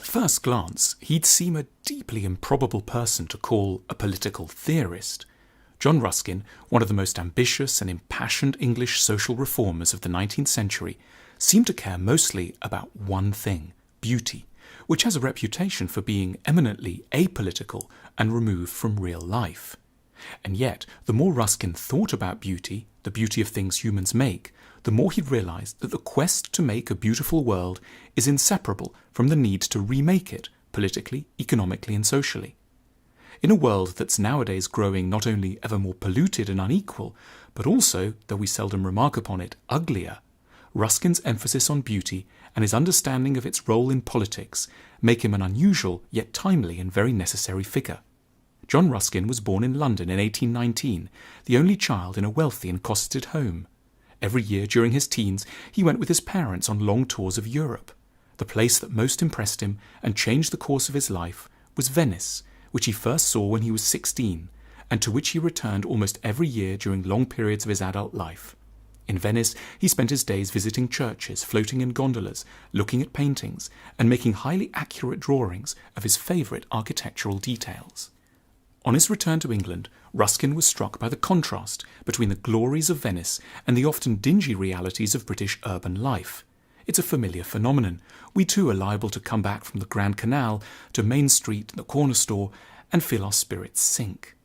first glance, he'd seem a deeply improbable person to call a political theorist. John Ruskin, one of the most ambitious and impassioned English social reformers of the 19th century, seemed to care mostly about one thing, beauty, which has a reputation for being eminently apolitical and removed from real life. And yet, the more Ruskin thought about beauty, the beauty of things humans make, the more he realized that the quest to make a beautiful world is inseparable from the need to remake it, politically, economically, and socially. In a world that's nowadays growing not only ever more polluted and unequal, but also, though we seldom remark upon it, uglier, Ruskin's emphasis on beauty and his understanding of its role in politics make him an unusual yet timely and very necessary figure. John Ruskin was born in London in 1819, the only child in a wealthy and cosseted home. Every year during his teens, he went with his parents on long tours of Europe. The place that most impressed him and changed the course of his life was Venice, which he first saw when he was 16, and to which he returned almost every year during long periods of his adult life. In Venice, he spent his days visiting churches, floating in gondolas, looking at paintings, and making highly accurate drawings of his favourite architectural details. On his return to England, Ruskin was struck by the contrast between the glories of Venice and the often dingy realities of British urban life. It's a familiar phenomenon. We too are liable to come back from the Grand Canal to Main Street and the corner store and feel our spirits sink.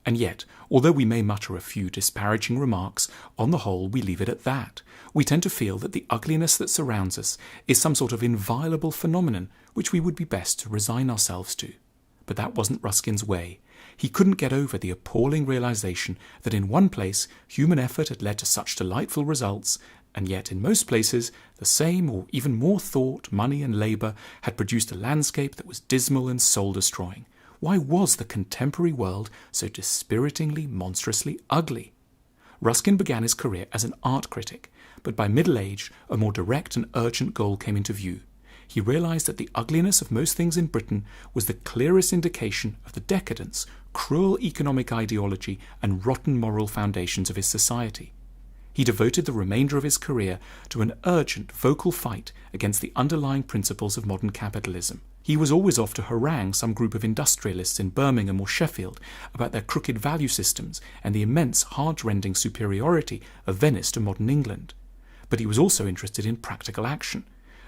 And yet, although we may mutter a few disparaging remarks, on the whole we leave it at that. We tend to feel that the ugliness that surrounds us is some sort of inviolable phenomenon which we would be best to resign ourselves to. But that wasn't Ruskin's way. He couldn't get over the appalling realization that in one place human effort had led to such delightful results, and yet in most places the same or even more thought, money and labour had produced a landscape that was dismal and soul-destroying. Why was the contemporary world so dispiritingly, monstrously ugly? Ruskin began his career as an art critic, but by middle age a more direct and urgent goal came into view. He realised that the ugliness of most things in Britain was the clearest indication of the decadence, cruel economic ideology and rotten moral foundations of his society. He devoted the remainder of his career to an urgent, vocal fight against the underlying principles of modern capitalism. He was always off to harangue some group of industrialists in Birmingham or Sheffield about their crooked value systems and the immense, heart-rending superiority of Venice to modern England. But he was also interested in practical action.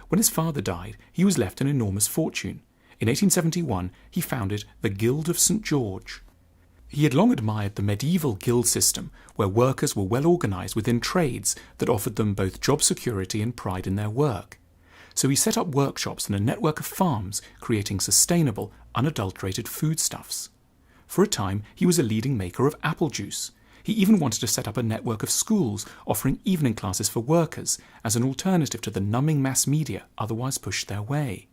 When his father died, he was left an enormous fortune. In 1871, he founded the Guild of St. George. He had long admired the medieval guild system, where workers were well organised within trades that offered them both job security and pride in their work. So he set up workshops and a network of farms, creating sustainable, unadulterated foodstuffs. For a time, he was a leading maker of apple juice. He even wanted to set up a network of schools offering evening classes for workers as an alternative to the numbing mass media otherwise pushed their way.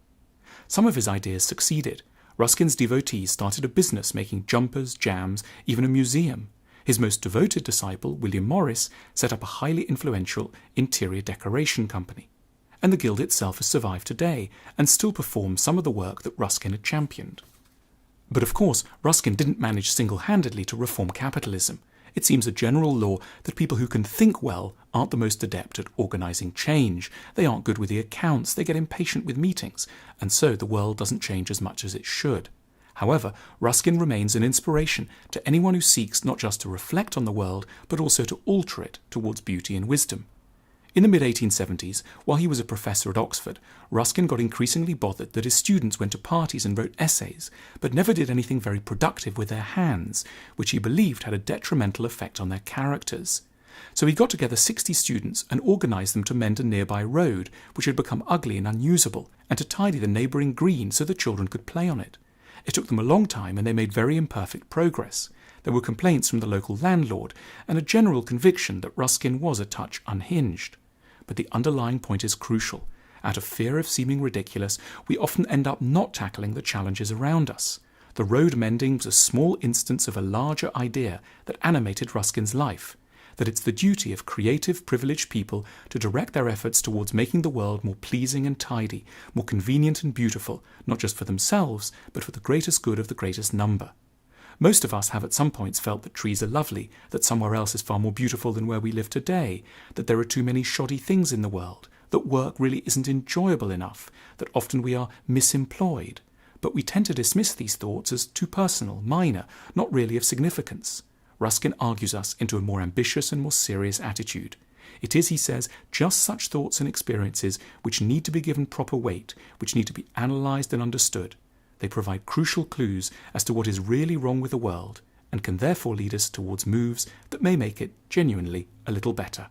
Some of his ideas succeeded. Ruskin's devotees started a business making jumpers, jams, even a museum. His most devoted disciple, William Morris, set up a highly influential interior decoration company. And the Guild itself has survived today and still performs some of the work that Ruskin had championed. But of course, Ruskin didn't manage single-handedly to reform capitalism. It seems a general law that people who can think well aren't the most adept at organising change. They aren't good with the accounts, they get impatient with meetings, and so the world doesn't change as much as it should. However, Ruskin remains an inspiration to anyone who seeks not just to reflect on the world, but also to alter it towards beauty and wisdom. In the mid-1870s, while he was a professor at Oxford, Ruskin got increasingly bothered that his students went to parties and wrote essays, but never did anything very productive with their hands, which he believed had a detrimental effect on their characters. So he got together 60 students and organised them to mend a nearby road, which had become ugly and unusable, and to tidy the neighbouring green so the children could play on it. It took them a long time and they made very imperfect progress. There were complaints from the local landlord and a general conviction that Ruskin was a touch unhinged. But the underlying point is crucial. Out of fear of seeming ridiculous, we often end up not tackling the challenges around us. The road mending was a small instance of a larger idea that animated Ruskin's life, that it's the duty of creative, privileged people to direct their efforts towards making the world more pleasing and tidy, more convenient and beautiful, not just for themselves, but for the greatest good of the greatest number. Most of us have at some points felt that trees are lovely, that somewhere else is far more beautiful than where we live today, that there are too many shoddy things in the world that work really isn't enjoyable enough, that often we are misemployed. But we tend to dismiss these thoughts as too personal, minor, not really of significance. Rəskin argues us into a more ambitious and more serious attitude. It is, he says, just such thoughts and experiences which need to be given proper weight, which need to be analysed and understood. They provide crucial clues as to what is really wrong with the world, and can therefore lead us towards moves that may make it genuinely a little better.